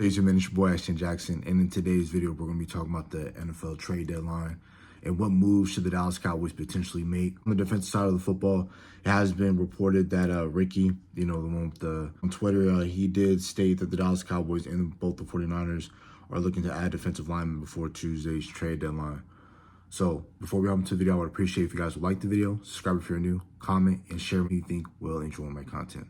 It's your boy Ashton Jackson, and in today's video, we're going to be talking about the NFL trade deadline and what moves should the Dallas Cowboys potentially make. On the defensive side of the football, it has been reported that Ricky, the one with on Twitter, he did state that the Dallas Cowboys and both the 49ers are looking to add defensive linemen before Tuesday's trade deadline. So before we hop into the video, I would appreciate if you guys would like the video, subscribe if you're new, comment, and share what you think will enjoy my content.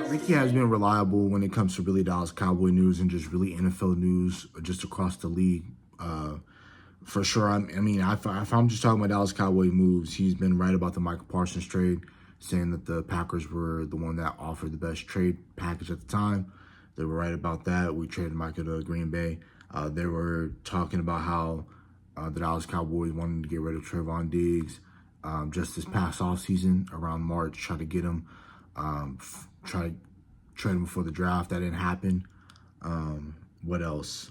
Ricky has been reliable when it comes to really Dallas Cowboy news and just really NFL news just across the league. For sure, if I'm just talking about Dallas Cowboy moves, he's been right about the Michael Parsons trade, saying that the Packers were the one that offered the best trade package at the time. They were right about that. We traded Michael to Green Bay. They were talking about how the Dallas Cowboys wanted to get rid of Trayvon Diggs just this past offseason around March, try to get him, try to trade him before the draft. That didn't happen. What else?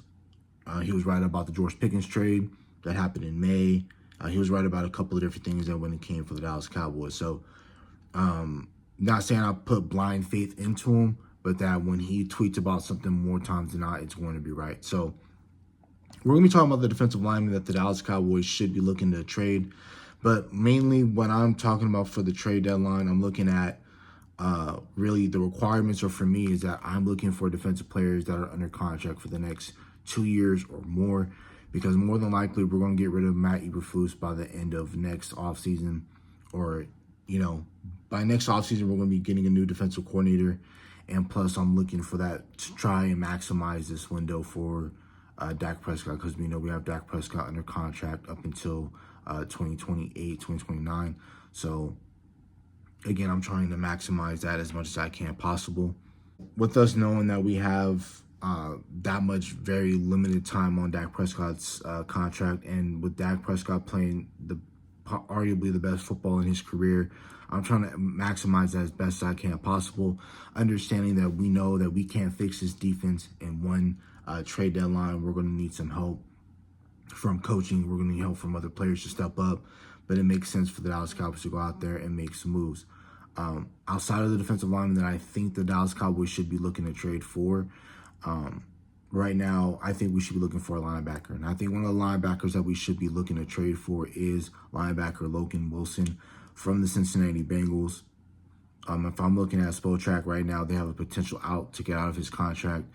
He was right about the George Pickens trade that happened in May. He was right about a couple of different things that when it came for the Dallas Cowboys. So, not saying I put blind faith into him, but that when he tweets about something more times than not, it's going to be right. So, we're going to be talking about the defensive lineman that the Dallas Cowboys should be looking to trade. But mainly what I'm talking about for the trade deadline, I'm looking at really the requirements are for me is that I'm looking for defensive players that are under contract for the next 2 years or more, because more than likely we're going to get rid of Matt Eberflus by the end of next offseason, or, by next offseason we're going to be getting a new defensive coordinator. And plus I'm looking for that to try and maximize this window for Dak Prescott, because we know we have Dak Prescott under contract up until 2028, 2029. So again, I'm trying to maximize that as much as I can possible. With us knowing that we have that much very limited time on Dak Prescott's contract, and with Dak Prescott playing arguably the best football in his career, I'm trying to maximize that as best as I can possible, understanding that we know that we can't fix this defense in one trade deadline. We're going to need some help from coaching. We're going to need help from other players to step up, but it makes sense for the Dallas Cowboys to go out there and make some moves. Outside of the defensive lineman that I think the Dallas Cowboys should be looking to trade for, right now, I think we should be looking for a linebacker. And I think one of the linebackers that we should be looking to trade for is linebacker Logan Wilson from the Cincinnati Bengals. If I'm looking at Spotrac right now, they have a potential out to get out of his contract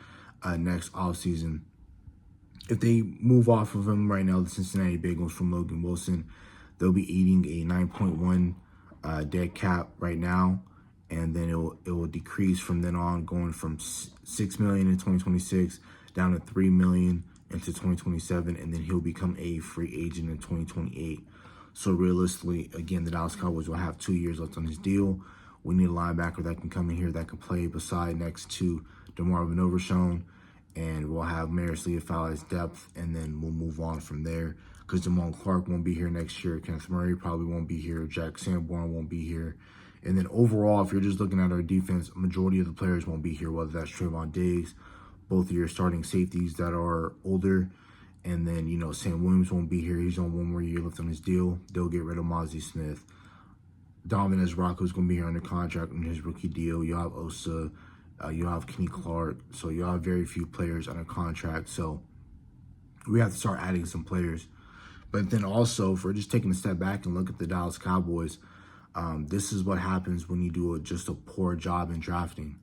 next offseason. If they move off of him right now, the Cincinnati Bengals, from Logan Wilson, they'll be eating a 9.1 dead cap right now, and then it will decrease from then on, going from $6 million in 2026 down to $3 million into 2027, and then he'll become a free agent in 2028. So realistically, again, the Dallas Cowboys will have 2 years left on his deal. We need a linebacker that can come in here that can play beside next to DeMarvin Overshown, and we'll have Maris Leafau as depth, and then we'll move on from there, because Damone Clark won't be here next year. Kenneth Murray probably won't be here. Jack Sanborn won't be here. And then overall, if you're just looking at our defense, a majority of the players won't be here, whether that's Trayvon Diggs, both of your starting safeties that are older, and then, Sam Williams won't be here. He's on 1 more year left on his deal. They'll get rid of Mozzie Smith. Dominez Rocco's going to be here under contract on his rookie deal. You'll have Osa. You'll have Kenny Clark. So you'll have very few players under contract. So we have to start adding some players. But then also, if we're just taking a step back and look at the Dallas Cowboys, this is what happens when you do just a poor job in drafting.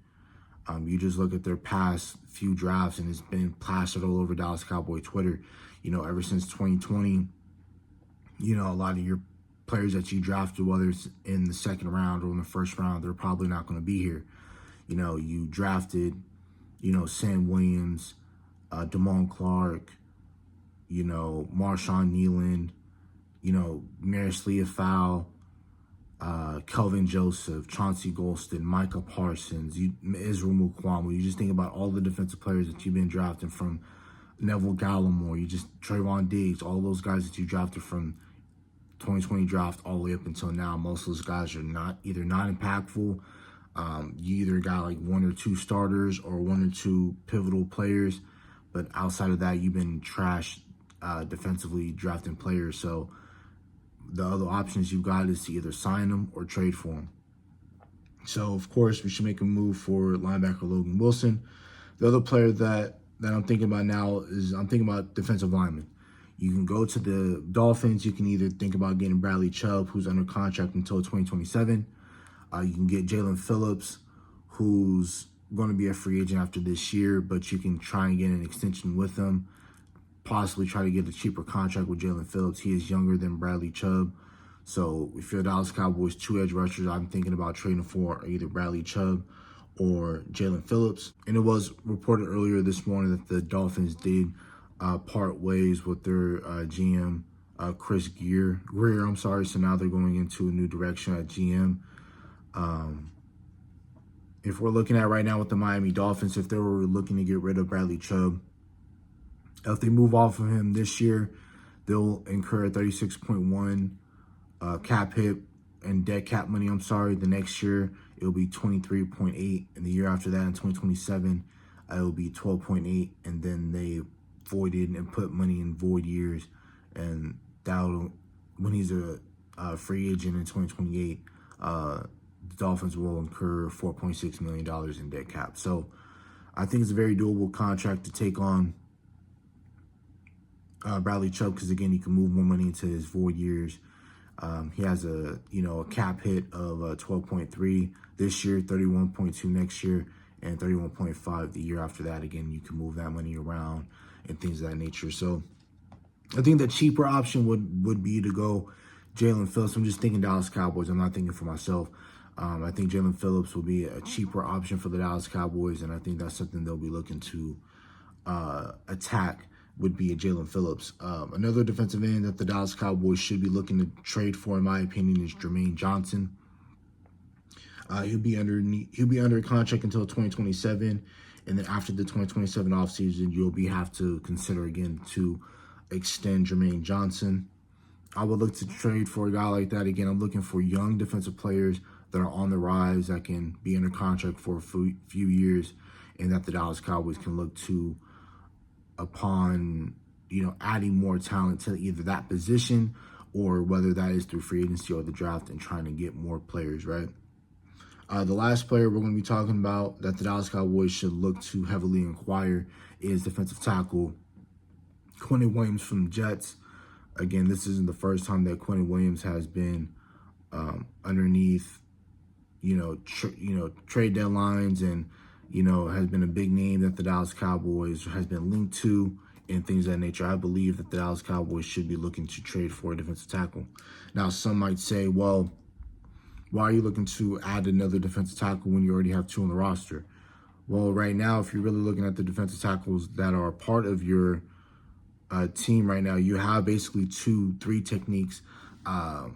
You just look at their past few drafts, and it's been plastered all over Dallas Cowboy Twitter. Ever since 2020, a lot of your players that you drafted, whether it's in the second round or in the first round, they're probably not going to be here. You drafted, Sam Williams, Damone Clark, Marshawn Nealon, Maris Leafau, Kelvin Joseph, Chauncey Golston, Micah Parsons, Israel Mukwamo. You just think about all the defensive players that you've been drafting, from Neville Gallimore, Trayvon Diggs, all those guys that you drafted from 2020 draft all the way up until now. Most of those guys are not impactful. You either got like 1 or 2 starters or 1 or 2 pivotal players, but outside of that, you've been trash defensively drafting players. So the other options you've got is to either sign him or trade for him. So, of course, we should make a move for linebacker Logan Wilson. The other player that I'm thinking about now is I'm thinking about defensive lineman. You can go to the Dolphins. You can either think about getting Bradley Chubb, who's under contract until 2027. You can get Jalen Phillips, who's going to be a free agent after this year, but you can try and get an extension with him. Possibly try to get a cheaper contract with Jalen Phillips. He is younger than Bradley Chubb. So if you're the Dallas Cowboys, 2 edge rushers, I'm thinking about trading for either Bradley Chubb or Jalen Phillips. And it was reported earlier this morning that the Dolphins did part ways with their GM, Chris Greer. So now they're going into a new direction at GM. If we're looking at right now with the Miami Dolphins, if they were looking to get rid of Bradley Chubb, if they move off of him this year, they'll incur a 36.1 cap hit and dead cap money. The next year it'll be 23.8, and the year after that in 2027 it'll be 12.8, and then they voided and put money in void years, and that'll when he's a free agent in 2028, the Dolphins will incur $4.6 million in dead cap. So I think it's a very doable contract to take on Bradley Chubb, because again, he can move more money into his void years. He has a cap hit of 12.3 this year, 31.2 next year, and 31.5 the year after that. Again, you can move that money around and things of that nature. So I think the cheaper option would be to go Jalen Phillips. I'm just thinking Dallas Cowboys. I'm not thinking for myself. I think Jalen Phillips will be a cheaper option for the Dallas Cowboys, and I think that's something they'll be looking to attack, would be a Jalen Phillips. Another defensive end that the Dallas Cowboys should be looking to trade for, in my opinion, is Jermaine Johnson. He'll be under contract until 2027, and then after the 2027 offseason, you'll have to consider again to extend Jermaine Johnson. I would look to trade for a guy like that. Again, I'm looking for young defensive players that are on the rise, that can be under contract for a few years, and that the Dallas Cowboys can look to upon adding more talent to either that position, or whether that is through free agency or the draft, and trying to get more players, right? The last player we're going to be talking about that the Dallas Cowboys should look to heavily inquire is defensive tackle Quentin Williams from the Jets. Again, this isn't the first time that Quentin Williams has been underneath trade deadlines, and has been a big name that the Dallas Cowboys has been linked to and things of that nature. I believe that the Dallas Cowboys should be looking to trade for a defensive tackle. Now, some might say, well, why are you looking to add another defensive tackle when you already have 2 on the roster? Well, right now, if you're really looking at the defensive tackles that are part of your team right now, you have basically 2-3 techniques, and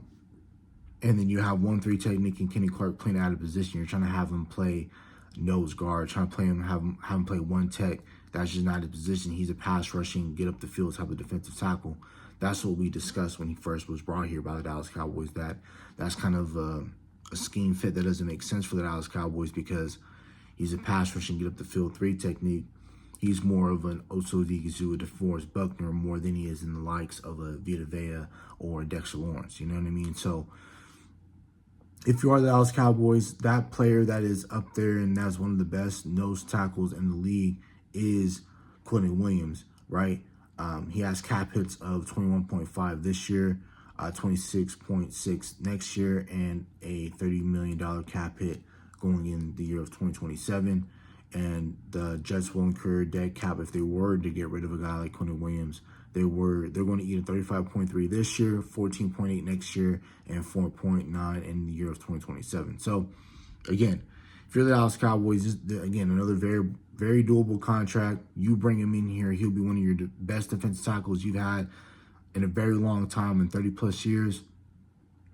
then you have 1-3 technique and Kenny Clark playing out of position. You're trying to have him play nose guard, trying to play him, have him play 1 tech. That's just not his position. He's a pass rushing, get up the field type of defensive tackle. That's what we discussed when he first was brought here by the Dallas Cowboys. That's kind of a scheme fit that doesn't make sense for the Dallas Cowboys, because he's a pass rushing, get up the field 3 technique. He's more of an Oso Odighizuwa, DeForest Buckner, more than he is in the likes of a Vita Vea or Dexter Lawrence. You know what I mean? So if you are the Dallas Cowboys, that player that is up there and that's one of the best nose tackles in the league is Quentin Williams, right? He has cap hits of 21.5 this year, 26.6 next year, and a $30 million cap hit going in the year of 2027. And the Jets will incur dead cap if they were to get rid of a guy like Quentin Williams. They're going to eat a 35.3 this year, 14.8 next year, and 4.9 in the year of 2027. So, again, if you're the Dallas Cowboys, again, another very, very doable contract. You bring him in here, he'll be one of your best defensive tackles you've had in a very long time, in 30-plus years.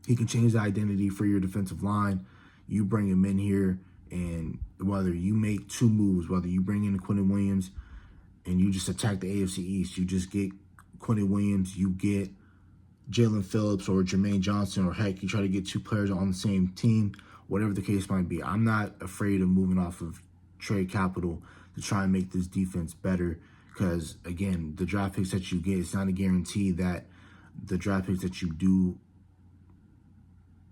He can change the identity for your defensive line. You bring him in here, and whether you make 2 moves, whether you bring in Quentin Williams and you just attack the AFC East, you just get Quentin Williams, you get Jalen Phillips or Jermaine Johnson, or heck, you try to get 2 players on the same team, whatever the case might be. I'm not afraid of moving off of trade capital to try and make this defense better, because, again, the draft picks that you get, it's not a guarantee that the draft picks that you do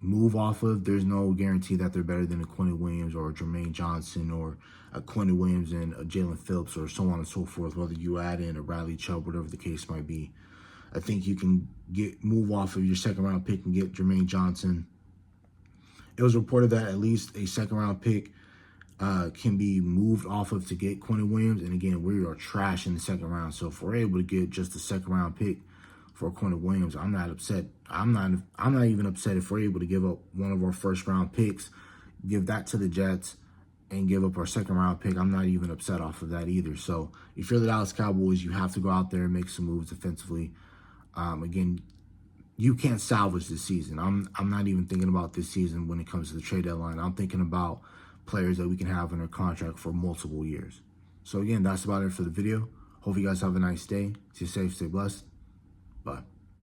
move off of, there's no guarantee that they're better than a Quentin Williams or a Jermaine Johnson or a Quentin Williams and a Jalen Phillips or so on and so forth, whether you add in a Bradley Chubb, whatever the case might be. I think you can move off of your second-round pick and get Jermaine Johnson. It was reported that at least a second-round pick can be moved off of to get Quentin Williams. And again, we are trash in the second round. So if we're able to get just a second-round pick for Quentin Williams, I'm not upset. I'm not even upset if we're able to give up one of our first-round picks, give that to the Jets, and give up our second-round pick. I'm not even upset off of that either. So if you're the Dallas Cowboys, you have to go out there and make some moves defensively. Again, you can't salvage this season. I'm not even thinking about this season when it comes to the trade deadline. I'm thinking about players that we can have under contract for multiple years. So again, that's about it for the video. Hope you guys have a nice day. Stay safe, stay blessed. Bye.